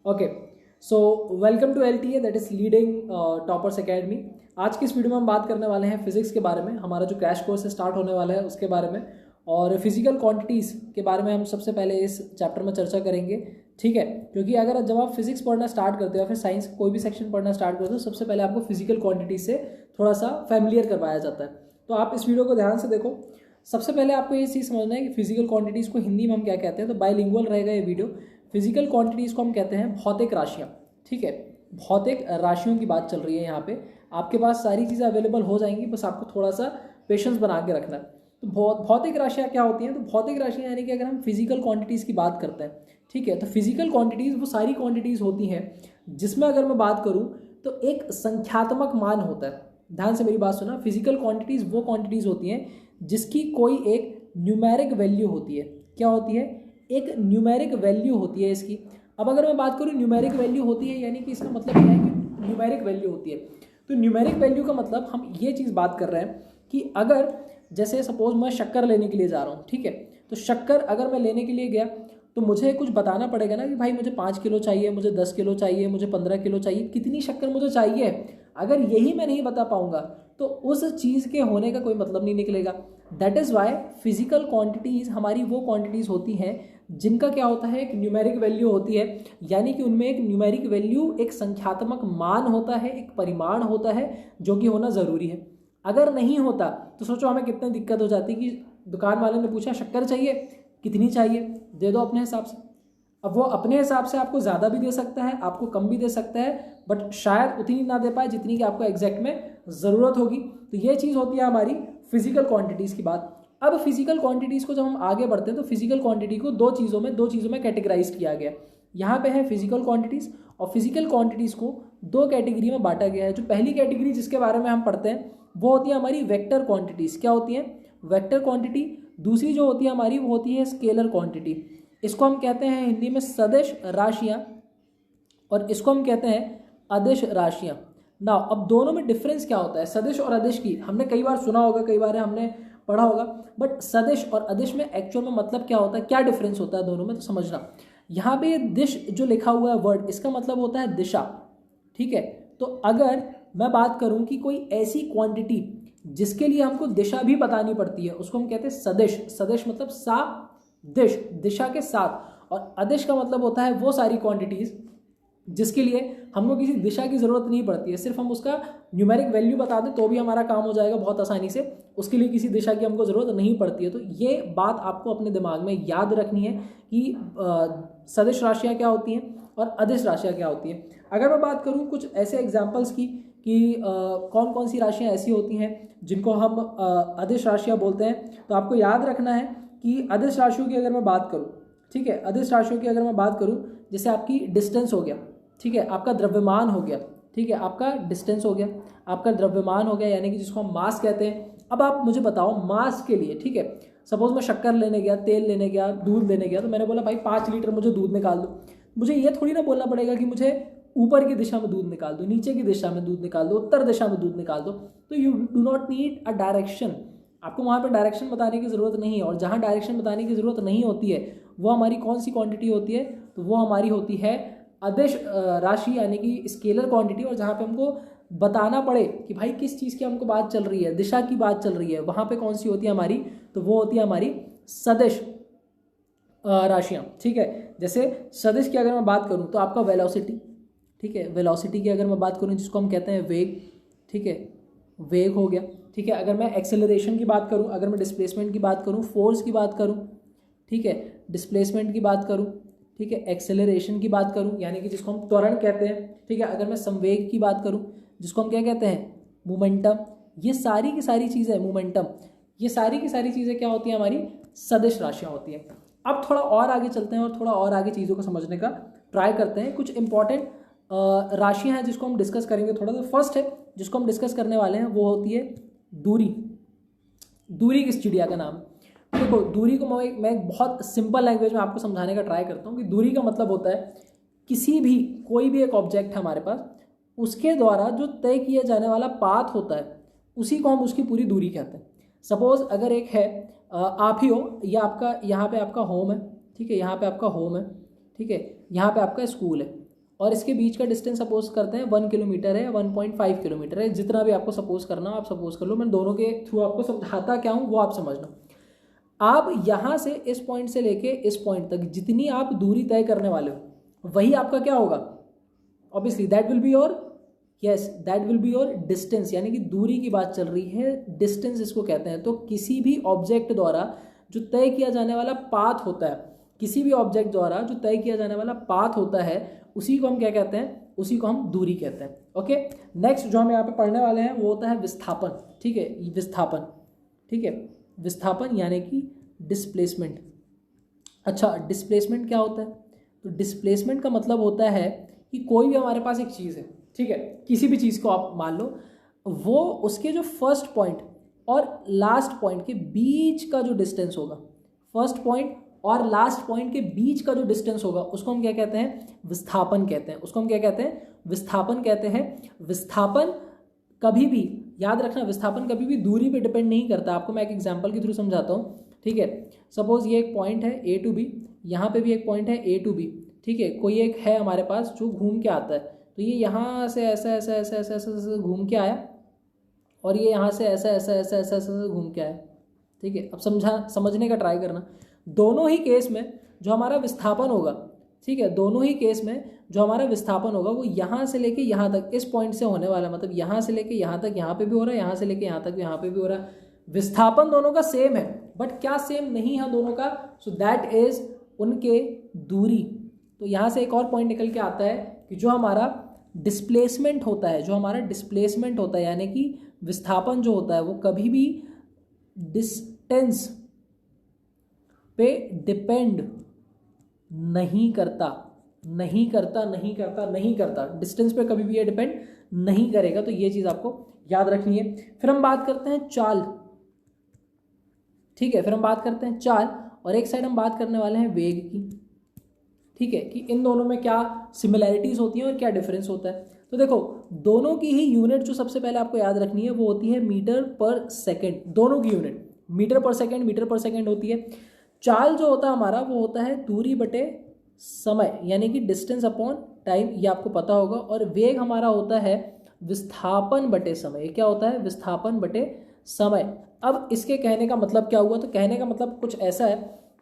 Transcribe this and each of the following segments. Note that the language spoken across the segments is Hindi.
Okay, so welcome to LTA, that is leading toppers academy. आज की इस वीडियो में हम बात करने वाले हैं फिजिक्स के बारे में। हमारा जो क्रैश कोर्स स्टार्ट होने वाला है उसके बारे में, और फिजिकल क्वांटिटीज़ के बारे में हम सबसे पहले इस चैप्टर में चर्चा करेंगे। ठीक है, क्योंकि अगर जब आप फिजिक्स पढ़ना स्टार्ट करते हो या फिर साइंस कोई भी सेक्शन पढ़ना स्टार्ट करते हो, सबसे पहले आपको फिजिकल क्वांटिटीज से थोड़ा सा फैमिलियर करवाया जाता है। तो आप इस वीडियो को ध्यान से देखो। सबसे पहले आपको ये चीज़ समझना है कि फिजिकल क्वांटिटीज़ को हिंदी में हम क्या कहते हैं। तो बाइलिंगुअल रहेगा ये वीडियो। फिजिकल क्वांटिटीज़ को हम कहते हैं भौतिक राशियाँ। ठीक है, भौतिक राशियों की बात चल रही है यहाँ पे। आपके पास सारी चीज़ें अवेलेबल हो जाएंगी, बस आपको थोड़ा सा पेशेंस बना के रखना है। तो भौतिक राशियाँ क्या होती हैं? तो भौतिक राशियाँ यानी कि अगर हम फिजिकल क्वांटिटीज़ की बात करते हैं, ठीक है, तो फिजिकल क्वांटिटीज़ वो सारी क्वांटिटीज़ होती हैं जिसमें अगर मैं बात करूँ तो एक संख्यात्मक मान होता है। ध्यान से मेरी बात सुना। फिजिकल क्वांटिटीज़ वो क्वांटिटीज़ होती हैं जिसकी कोई एक न्यूमेरिक वैल्यू होती है। क्या होती है? एक न्यूमेरिक वैल्यू होती है इसकी। अब अगर मैं बात करूँ न्यूमेरिक वैल्यू होती है, यानी कि इसका मतलब क्या है कि न्यूमेरिक वैल्यू होती है। तो न्यूमेरिक वैल्यू का मतलब हम ये चीज़ बात कर रहे हैं कि अगर जैसे सपोज मैं शक्कर लेने के लिए जा रहा हूँ, ठीक है, तो शक्कर अगर मैं लेने के लिए गया तो मुझे कुछ बताना पड़ेगा ना कि भाई मुझे 5 किलो चाहिए, मुझे 10 किलो चाहिए, मुझे 15 किलो चाहिए, कितनी शक्कर मुझे चाहिए। अगर यही मैं नहीं बता पाऊंगा तो उस चीज़ के होने का कोई मतलब नहीं निकलेगा। That is why physical quantities हमारी वो क्वांटिटीज़ होती हैं जिनका क्या होता है, एक न्यूमेरिक वैल्यू होती है। यानी कि उनमें एक न्यूमेरिक वैल्यू, एक संख्यात्मक मान होता है, एक परिमाण होता है जो कि होना ज़रूरी है। अगर नहीं होता तो सोचो हमें कितनी दिक्कत हो जाती कि दुकान वाले ने पूछा शक्कर चाहिए, कितनी चाहिए, दे दो अपने हिसाब से। अब वो अपने हिसाब से आपको ज़्यादा भी दे सकता है, आपको कम भी दे सकता है, बट शायद उतनी ना दे पाए जितनी कि आपको एग्जैक्ट में ज़रूरत होगी। तो ये चीज़ होती है हमारी फिजिकल क्वांटिटीज़ की बात। अब फिजिकल क्वांटिटीज़ को जब हम आगे बढ़ते हैं तो फिजिकल क्वांटिटी को दो चीज़ों में कैटेगराइज किया गया। यहाँ पे है फिजिकल क्वांटिटीज़, और फिजिकल क्वांटिटीज़ को दो कैटेगरी में बांटा गया है। जो पहली कैटेगरी जिसके बारे में हम पढ़ते हैं वो होती है हमारी वेक्टर क्वांटिटीज़। क्या होती है? Vector quantity. दूसरी जो होती है हमारी वो होती है स्केलर क्वांटिटी। इसको हम कहते हैं हिंदी में सदिश राशियाँ, और इसको हम कहते हैं अदिश राशियाँ। ना अब दोनों में डिफरेंस क्या होता है? सदिश और अदिश की हमने कई बार सुना होगा, कई बार हमने पढ़ा होगा, बट सदिश और अदिश में एक्चुअल में मतलब क्या होता है, क्या डिफरेंस होता है दोनों में, तो समझना। यहाँ पे दिश जो लिखा हुआ है वर्ड, इसका मतलब होता है दिशा। ठीक है, तो अगर मैं बात करूं कि कोई ऐसी क्वांटिटी जिसके लिए हमको दिशा भी बतानी पड़ती है उसको हम कहते हैं सदिश। सदिश मतलब सा दिश, दिशा के साथ। और अदिश का मतलब होता है वो सारी क्वांटिटीज जिसके लिए हमको किसी दिशा की ज़रूरत नहीं पड़ती है, सिर्फ हम उसका न्यूमेरिक वैल्यू बता दें तो भी हमारा काम हो जाएगा बहुत आसानी से। उसके लिए किसी दिशा की हमको ज़रूरत नहीं पड़ती है। तो ये बात आपको अपने दिमाग में याद रखनी है कि सदिश राशियाँ क्या होती हैं और अदिश राशियाँ क्या होती हैं। अगर मैं बात करूँ कुछ ऐसे एग्जाम्पल्स की कि कौन कौन सी राशियाँ ऐसी होती हैं जिनको हम अदिश राशियाँ बोलते हैं, तो आपको याद रखना है कि अदिश राशियों की अगर मैं बात करूँ, ठीक है, अदिश राशियों की अगर मैं बात करूँ, जैसे आपकी डिस्टेंस हो गया, ठीक है, आपका द्रव्यमान हो गया, ठीक है, आपका डिस्टेंस हो गया, आपका द्रव्यमान हो गया, यानी कि जिसको हम मास कहते हैं। अब आप मुझे बताओ मास के लिए, ठीक है, सपोज मैं शक्कर लेने गया, तेल लेने गया, दूध लेने गया, तो मैंने बोला भाई 5 लीटर मुझे दूध निकाल दो। मुझे ये थोड़ी ना बोलना पड़ेगा कि मुझे ऊपर की दिशा में दूध निकाल दो, नीचे की दिशा में दूध निकाल दो, उत्तर दिशा में दूध निकाल दो। तो you do not need a direction. आपको वहाँ पर डायरेक्शन बताने की ज़रूरत नहीं है। और जहाँ डायरेक्शन बताने की ज़रूरत नहीं होती है वो हमारी कौन सी क्वांटिटी होती है? तो वो हमारी होती है अदिश राशि, यानी कि स्केलर क्वांटिटी। और जहाँ पे हमको बताना पड़े कि भाई किस चीज़ की हमको बात चल रही है, दिशा की बात चल रही है, वहाँ पे कौन सी होती है हमारी? तो वो होती है हमारी सदिश राशियाँ। ठीक है, जैसे सदिश की अगर मैं बात करूँ तो आपका वेलोसिटी, ठीक है, वेलोसिटी की अगर मैं बात करूँ जिसको हम कहते हैं वेग, ठीक है, वेग हो गया। ठीक है, अगर मैं एक्सेलरेशन की बात करूँ, अगर मैं डिस्प्लेसमेंट की बात करूँ, फोर्स की बात करूँ, ठीक है, डिस्प्लेसमेंट की बात करूँ, ठीक है, एक्सेलरेशन की बात करूँ यानी कि जिसको हम त्वरण कहते हैं, ठीक है, अगर मैं संवेग की बात करूँ जिसको हम क्या कहते हैं? मोमेंटम। ये सारी की सारी चीज़ें, मोमेंटम, ये सारी की सारी चीज़ें क्या होती हैं? हमारी सदिश राशियाँ होती हैं। अब थोड़ा और आगे चलते हैं और थोड़ा और आगे चीज़ों को समझने का ट्राई करते हैं। कुछ इंपॉर्टेंट राशियाँ हैं जिसको हम डिस्कस करेंगे थोड़ा। तो फर्स्ट है जिसको हम डिस्कस करने वाले हैं वो होती है दूरी। दूरी किस चिड़िया का नाम है? देखो, दूरी को मैं एक बहुत सिंपल लैंग्वेज में आपको समझाने का ट्राई करता हूँ कि दूरी का मतलब होता है किसी भी, कोई भी एक ऑब्जेक्ट है हमारे पास, उसके द्वारा जो तय किया जाने वाला पाथ होता है उसी को हम उसकी पूरी दूरी कहते हैं। सपोज अगर एक है, आप ही हो, या आपका यहाँ पे आपका होम है, ठीक है, यहाँ पे आपका होम है, ठीक है, यहाँ पे आपका स्कूल है। और इसके बीच का डिस्टेंस सपोज करते हैं 1 किलोमीटर है या 1.5 किलोमीटर है, जितना भी आपको सपोज करना हो आप सपोज कर लो। मैं दोनों के थ्रू आपको समझाता क्या हूँ वो आप समझना। आप यहाँ से इस पॉइंट से लेके इस पॉइंट तक जितनी आप दूरी तय करने वाले हो वही आपका क्या होगा, obviously that will be your, yes that will be your distance, यानी कि दूरी की बात चल रही है, डिस्टेंस इसको कहते हैं। तो किसी भी ऑब्जेक्ट द्वारा जो तय किया जाने वाला पाथ होता है, किसी भी ऑब्जेक्ट द्वारा जो तय किया जाने वाला पाथ होता है उसी को हम क्या कहते हैं, उसी को हम दूरी कहते हैं। ओके, नेक्स्ट जो हम यहाँ पे पढ़ने वाले हैं वो होता है विस्थापन। ठीक है, विस्थापन, ठीक है, विस्थापन यानी कि डिस्प्लेसमेंट। अच्छा, डिस्प्लेसमेंट क्या होता है? तो डिस्प्लेसमेंट का मतलब होता है कि कोई भी हमारे पास एक चीज़ है, ठीक है, किसी भी चीज़ को आप मान लो, वो उसके जो फर्स्ट पॉइंट और लास्ट पॉइंट के बीच का जो डिस्टेंस होगा, फर्स्ट पॉइंट और लास्ट पॉइंट के बीच का जो डिस्टेंस होगा उसको हम क्या कहते हैं, विस्थापन कहते हैं। उसको हम क्या कहते हैं, विस्थापन कहते हैं। विस्थापन कभी भी याद रखना, विस्थापन कभी भी दूरी पे डिपेंड नहीं करता। आपको मैं एक एग्जांपल के थ्रू समझाता हूँ, ठीक है। सपोज ये एक पॉइंट है A to B, यहाँ पे भी एक पॉइंट है A to B, ठीक है। कोई एक है हमारे पास जो घूम के आता है, तो ये यहाँ से ऐसा ऐसा ऐसा ऐसा ऐसा ऐसा घूम के आया और ये यहाँ से ऐसा ऐसा ऐसा ऐसा ऐसा घूम के आया, ठीक है। अब समझने का ट्राई करना। दोनों ही केस में जो हमारा विस्थापन होगा, ठीक है, दोनों ही केस में जो हमारा विस्थापन होगा वो यहाँ से लेके यहाँ तक, इस पॉइंट से होने वाला, मतलब यहाँ से लेके यहाँ तक यहाँ पे भी हो रहा है, यहाँ से लेके यहाँ तक यहाँ पे भी हो रहा है। विस्थापन दोनों का सेम है, बट क्या सेम नहीं है दोनों का? सो दैट इज उनके दूरी। तो यहाँ से एक और पॉइंट निकल के आता है कि जो हमारा डिस्प्लेसमेंट होता है, जो हमारा डिस्प्लेसमेंट होता है, यानी कि विस्थापन जो होता है वो कभी भी डिस्टेंस पे डिपेंड नहीं करता, नहीं करता, नहीं करता, नहीं करता। डिस्टेंस पे कभी भी ये डिपेंड नहीं करेगा। तो ये चीज़ आपको याद रखनी है। फिर हम बात करते हैं चाल, ठीक है, फिर हम बात करते हैं चाल, और एक साइड हम बात करने वाले हैं वेग की, ठीक है, कि इन दोनों में क्या सिमिलैरिटीज होती हैं और क्या डिफरेंस होता है। तो देखो, दोनों की ही यूनिट जो सबसे पहले आपको याद रखनी है वो होती है मीटर पर सेकेंड। दोनों की यूनिट मीटर पर सेकेंड होती है। चाल जो होता है हमारा वो होता है दूरी बटे समय, यानी कि डिस्टेंस अपॉन टाइम, ये आपको पता होगा। और वेग हमारा होता है विस्थापन बटे समय। क्या होता है? विस्थापन बटे समय। अब इसके कहने का मतलब क्या हुआ? तो कहने का मतलब कुछ ऐसा है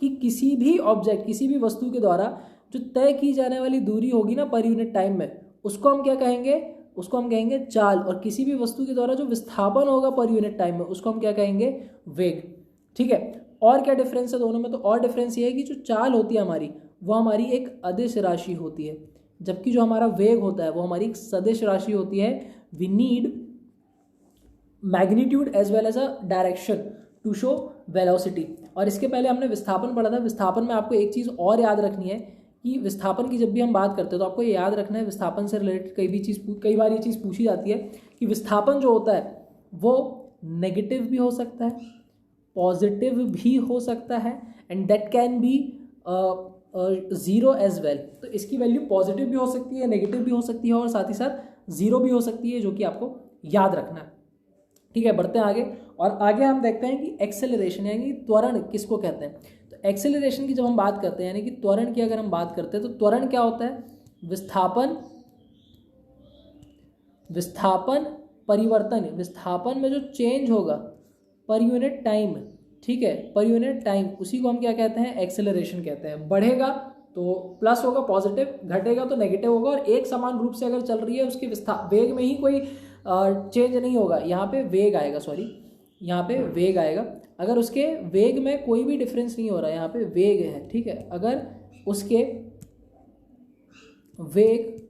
कि किसी भी ऑब्जेक्ट, किसी भी वस्तु के द्वारा जो तय की जाने वाली दूरी होगी ना पर यूनिट टाइम में, उसको हम क्या कहेंगे? उसको हम कहेंगे चाल। और किसी भी वस्तु के द्वारा जो विस्थापन होगा पर यूनिट टाइम में, उसको हम क्या कहेंगे? वेग, ठीक है। और क्या डिफरेंस है दोनों में? तो और डिफरेंस ये है कि जो चाल होती है हमारी, वो हमारी एक अदिश राशि होती है, जबकि जो हमारा वेग होता है वो हमारी एक सदिश राशि होती है। We need magnitude as well as a direction to show velocity. और इसके पहले हमने विस्थापन पढ़ा था। विस्थापन में आपको एक चीज़ और याद रखनी है कि विस्थापन की जब भी हम बात करते हैं तो आपको ये याद रखना है, विस्थापन से रिलेटेड कई बार ये चीज़ पूछी जाती है कि विस्थापन जो होता है वो नेगेटिव भी हो सकता है, पॉजिटिव भी हो सकता है, and that can be zero as well. तो इसकी वैल्यू पॉजिटिव भी हो सकती है, नेगेटिव भी हो सकती है, और साथ ही साथ ज़ीरो भी हो सकती है, जो कि आपको याद रखना है, ठीक है। बढ़ते हैं आगे, और आगे हम देखते हैं कि एक्सेलरेशन यानी त्वरण किसको कहते हैं। तो एक्सेलरेशन की जब हम बात करते हैं, यानी कि त्वरण की अगर हम बात करते हैं, तो त्वरण क्या होता है? विस्थापन परिवर्तन, विस्थापन में जो चेंज होगा पर यूनिट टाइम, ठीक है, पर यूनिट टाइम, उसी को हम क्या कहते हैं? एक्सेलरेशन कहते हैं। बढ़ेगा तो प्लस होगा पॉजिटिव, घटेगा तो नेगेटिव होगा, और एक समान रूप से अगर चल रही है उसके वेग में ही कोई चेंज नहीं होगा, यहाँ पे वेग आएगा, सॉरी यहाँ पे वेग आएगा। अगर उसके वेग में कोई भी डिफरेंस नहीं हो रहा है, यहाँ पे वेग है, ठीक है, अगर उसके वेग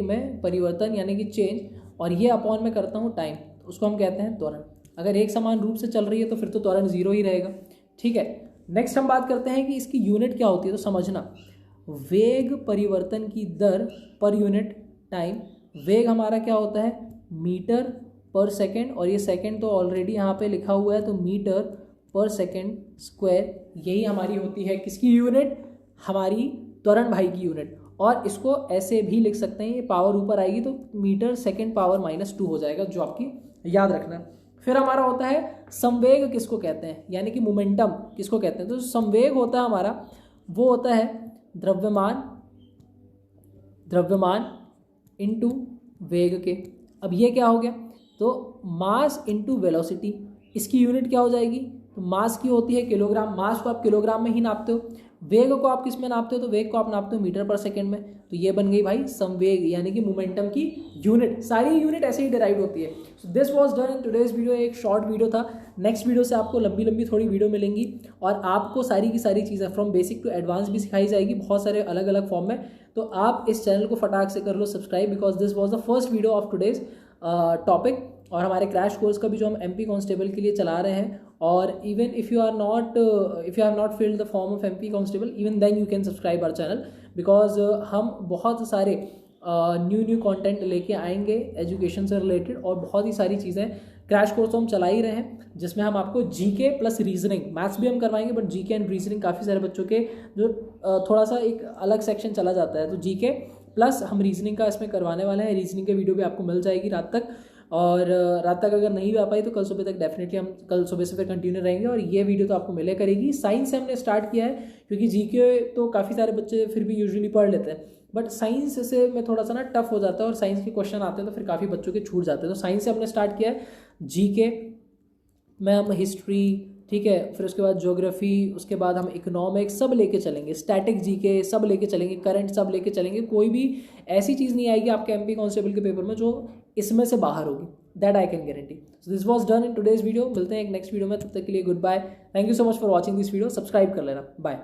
में परिवर्तन यानी कि चेंज, और ये अपॉन में करता हूँ टाइम, तो उसको हम कहते हैं त्वरण। अगर एक समान रूप से चल रही है तो फिर तो त्वरण जीरो ही रहेगा, ठीक है। नेक्स्ट हम बात करते हैं कि इसकी यूनिट क्या होती है। तो समझना, वेग परिवर्तन की दर पर यूनिट टाइम, वेग हमारा क्या होता है? मीटर पर सेकेंड, और ये सेकेंड तो ऑलरेडी यहाँ पे लिखा हुआ है, तो मीटर पर सेकेंड स्क्वायर, यही हमारी होती है किसकी यूनिट? हमारी त्वरण भाई की यूनिट। और इसको ऐसे भी लिख सकते हैं, ये पावर ऊपर आएगी तो मीटर सेकेंड पावर -2 हो जाएगा, जो आपकी याद रखना है। फिर हमारा होता है संवेग, किसको कहते हैं? यानी कि मोमेंटम किसको कहते हैं? तो संवेग होता है हमारा, वो होता है द्रव्यमान द्रव्यमान इनटू वेग के। अब ये क्या हो गया, तो मास इनटू वेलोसिटी, इसकी यूनिट क्या हो जाएगी, तो मास की होती है किलोग्राम, मास को आप किलोग्राम में ही नापते हो, वेग को आप किस में नापते हो, तो वेग को आप नापते हो मीटर पर सेकंड में। तो ये बन गई भाई संवेग यानी कि मोमेंटम की यूनिट। सारी यूनिट ऐसे ही डिराइव होती है। So this was done in today's video. एक शॉर्ट वीडियो था। नेक्स्ट वीडियो से आपको लंबी लंबी थोड़ी वीडियो मिलेंगी और आपको सारी की सारी चीज़ें फ्रॉम बेसिक टू एडवांस भी सिखाई जाएगी, बहुत सारे अलग अलग फॉर्म में। तो आप इस चैनल को फटाक से कर लो subscribe, because this was the first video of today's topic. और हमारे क्रैश कोर्स का भी जो हम MP कांस्टेबल के लिए चला रहे हैं, और even if you have not filled the form of MP constable, even then you can subscribe our channel, because हम बहुत सारे न्यू कंटेंट लेके आएंगे एजुकेशन से रिलेटेड, और बहुत ही सारी चीज़ें क्रैश कोर्स तो हम चला ही रहे हैं, जिसमें हम आपको GK प्लस रीजनिंग, मैथ्स भी हम करवाएंगे, बट GK एंड रीजनिंग काफ़ी सारे बच्चों के जो थोड़ा सा एक अलग सेक्शन चला जाता है, तो GK प्लस हम रीजनिंग का इसमें करवाने वाले हैं। रीजनिंग के वीडियो भी आपको मिल जाएगी रात तक, और रात तक अगर नहीं भी आ पाई तो कल सुबह तक डेफिनेटली हम कल सुबह से फिर कंटिन्यू रहेंगे, और ये वीडियो तो आपको मिले करेगी। साइंस से हमने स्टार्ट किया है, क्योंकि GK तो काफ़ी सारे बच्चे फिर भी यूजुअली पढ़ लेते हैं, बट साइंस से में थोड़ा सा ना टफ हो जाता है, और साइंस के क्वेश्चन आते हैं तो फिर काफ़ी बच्चों के छूट जाते हैं। तो साइंस से हमने स्टार्ट किया है, GK में हम हिस्ट्री, ठीक है, फिर उसके बाद ज्योग्राफी, उसके बाद हम इकोनॉमिक्स सब लेके चलेंगे, स्टैटिक GK सब लेके चलेंगे, करंट सब लेके चलेंगे। कोई भी ऐसी चीज़ नहीं आएगी आपके MP कांस्टेबल के पेपर में जो इसमें से बाहर होगी, that I can guarantee. So this was done in today's video. मिलते हैं एक नेक्स्ट वीडियो में, तब तक के लिए goodbye. Thank you so much for watching this video. Subscribe कर लेना। Bye,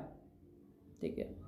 take care.